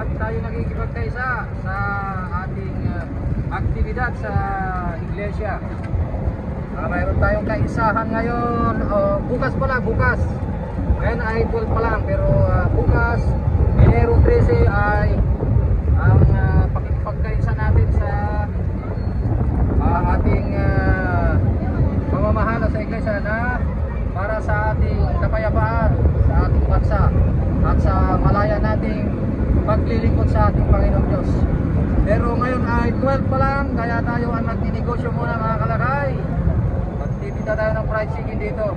at tayo nakikipagkaisa sa ating aktibidad sa iglesia. Mayroon tayong kaisahan ngayon, bukas pala, bukas. Ngayon ay 12 pa lang, pero bukas, Enero 13 ay ang pakikipagkaisa natin sa ating pamamahala sa iglesia na para sa ating kapayapaan sa ating bansa at sa malaya nating paglilingkod sa ating Panginoong Diyos. Pero ngayon ay 12 pa lang, kaya tayo ang nagninegosyo muna mga kalakay. Magtitinda tayo ng fried chicken dito.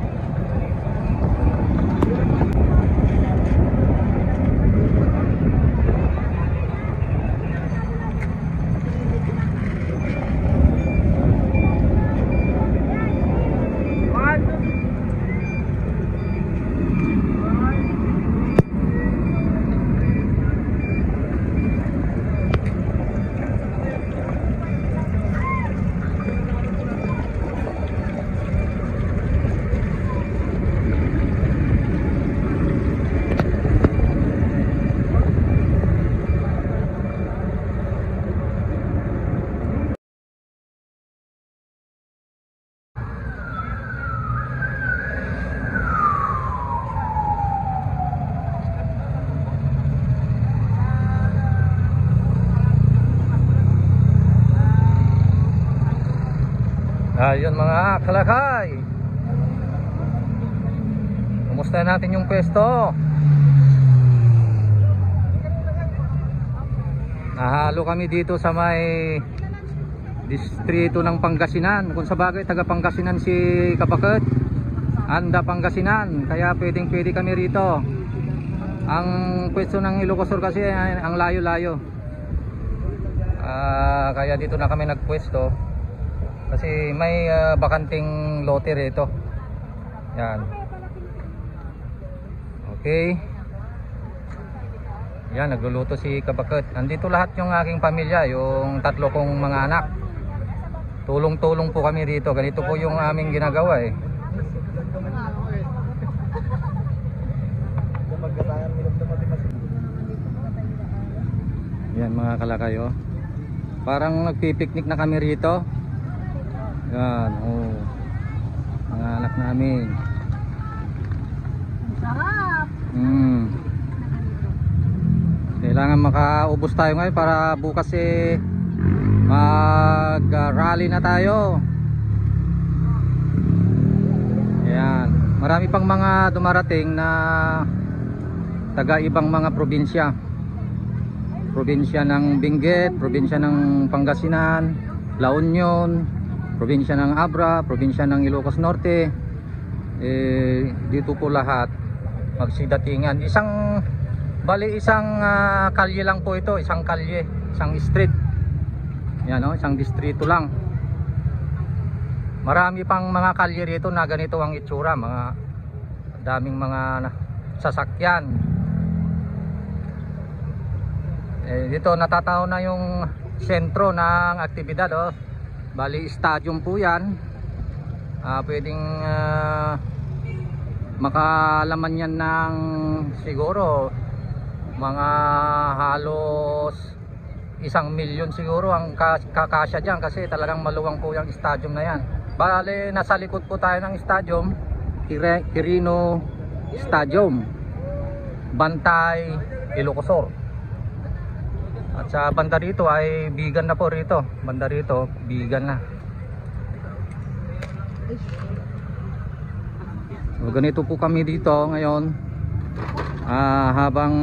Ayun mga kalakay, kumusta natin yung pwesto? Nahalo kami dito sa may distrito ng Pangasinan. Kung sa bagay taga Pangasinan si Kapakit, Anda Pangasinan, kaya pwede kami rito. Ang pwesto ng Ilocos Sur kasi ang layo-layo, kaya dito na kami nagpwesto. Kasi may bakanting lote rito. Yan. Okay. Yan, nagluluto si Kapakit. Andito lahat yung aking pamilya, yung 3 kong mga anak. Tulong-tulong po kami rito. Ganito po yung aming ginagawa eh. Yan mga kalakay oh. Parang nagpipiknik na kami rito. Yan, oh. Mga anak namin. Sarap. Kailangan makaubos tayo ngayon para bukas mag-rally na tayo. Yan. Marami pang mga dumarating na taga ibang mga probinsya. Probinsya ng Benguet, probinsya ng Pangasinan, La Union, probinsya ng Abra, probinsya ng Ilocos Norte. Dito po lahat magsidatingan. Isang kalye lang po ito, isang kalye, isang street. Yan oh, isang distrito lang. Marami pang mga kalye rito na ganito ang itsura, mga daming mga sasakyan. Dito natatao na yung sentro ng aktibidad oh. Bali stadium po yan. Pwedeng makalaman yan ng siguro mga halos 1 milyon siguro ang kakasya dyan, kasi talagang maluwang po yung stadium na yan. Bali nasa likod po tayo ng stadium, Quirino Stadium, Bantay, Ilocos Sur. At sa banda rito ay bigan na po rito. Banda rito, bigan na. So, ganito po kami dito ngayon. Habang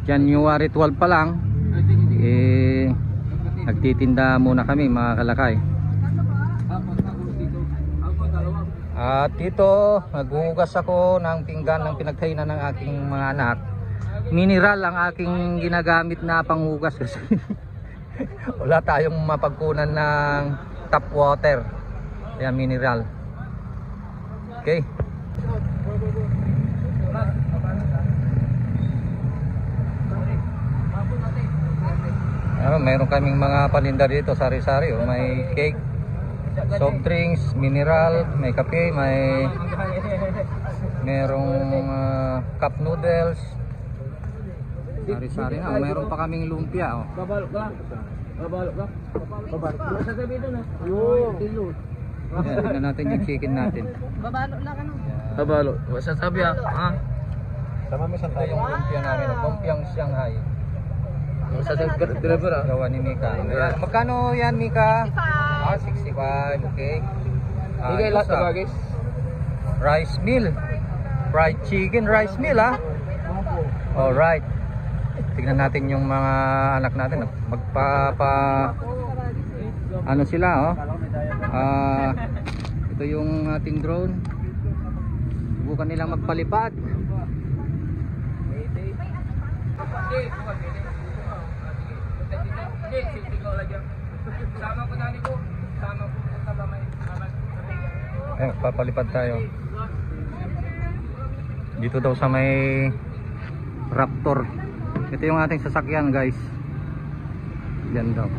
January 12 pa lang, nagtitinda muna kami mga kalakay. At dito, naghuhugas ako ng pinggan ng pinagkainan ng aking mga anak. Mineral ang aking ginagamit na panghugas kasi wala tayong mapagkunan ng tap water. Kaya mineral. Okay. Mayroon kaming mga paninda dito, sari-sari. May cake, soft drinks, mineral, may kape, merong cup noodles. Sari-sari na. Meron pa kaming lumpia. Oh. Babalok ka. Babalok ka. Babalok ka. Sa gabi doon. Ayun. Yan, tignan natin yung chicken natin. Babalo lang ano. Babalok. Masasabi ha. Sama mo sa tayong lumpia namin. Lumpiang Shanghai. Masasabi driver ha. Gawa ni Mika. Ayan. Magkano yan, Mika? 65. Okay. Bigay lahat na bagay. Rice meal. Fried chicken rice meal ha. Alright. Tignan natin yung mga anak natin. Ano sila oh. Ito yung ating drone. Subukan nilang magpalipad. Ayun, papalipad tayo. Dito daw sa may Raptor. Ito yung ating sasakyan, guys. Yan daw.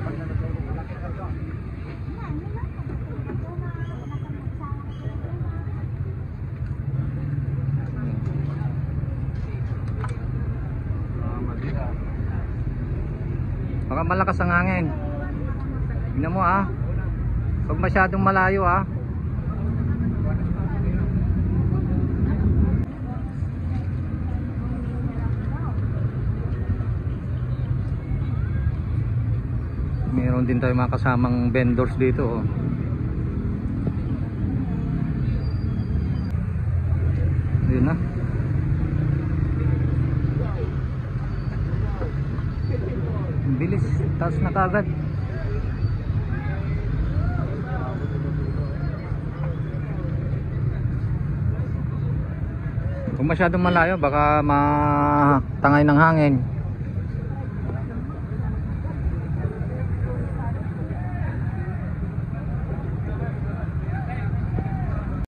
Baka malakas ang hangin. Tingnan mo ah. Huwag masyadong malayo ah. Meron din tayo mga kasamang vendors dito oh. Yun na. Bilis, taas na kagad. Kung masyadong malayo baka matangay ng hangin.